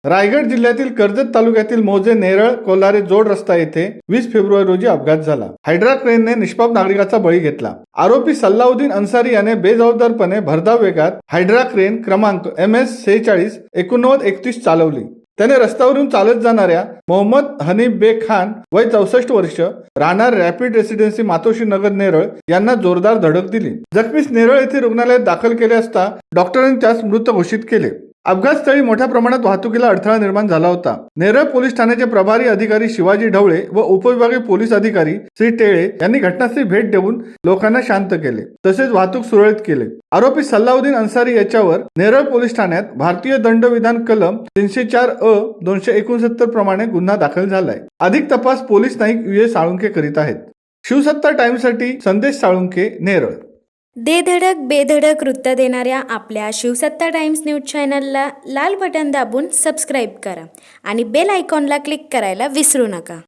रायगड जिल्ह्यातील कर्जत तालुक्यातील मौजे नेरळ कोल्हारे जोड रस्ता येथे 20 फेब्रुवारी रोजी अपघात झाला. हायड्रा क्रेनने निष्पाप नागरिकाचा बळी घेतला. आरोपी सल्लाउद्दीन अन्सारी याने बेजबाबदारपणे भरधाव वेगात हायड्रा क्रेन क्रमांक MS 46 8931 चालवली. त्याने रस्त्यावरून चालत जाणाऱ्या मोहम्मद हनीफ बेग खान वय 64 वर्ष राहणार रॅपिड रेसिडेन्सी मातोश्री नगर नेरळ यांना जोरदार धडक दिली. जखमीस नेरळ येथे रुग्णालयात दाखल केले असता डॉक्टरांनी त्यास मृत घोषित केले. अपघातस्थळी मोठ्या प्रमाणात वाहतुकीला अडथळा निर्माण झाला होता. नेरळ पोलीस ठाण्याचे प्रभारी अधिकारी शिवाजी ढवळे व उपविभागीय पोलीस अधिकारी श्री टेळे यांनी घटनास्थळी भेट देऊन लोकांना शांत केले तसेच वाहतूक सुरळीत केले. आरोपी सल्लाउद्दीन अन्सारी याच्यावर नेरळ पोलीस ठाण्यात भारतीय दंडविधान कलम 304 269 प्रमाणे गुन्हा दाखल झालाय. अधिक तपास पोलीस नाईक UA साळुंखे करीत आहेत. शिवसत्ता टाइम्ससाठी संदेश साळुंखे, नेरळ. दे धडक बेधडक वृत्त देणाऱ्या आपल्या शिवसत्ता टाइम्स न्यूज चॅनलला लाल बटन दाबून सबस्क्राईब करा आणि बेल आयकॉनला क्लिक करायला विसरू नका.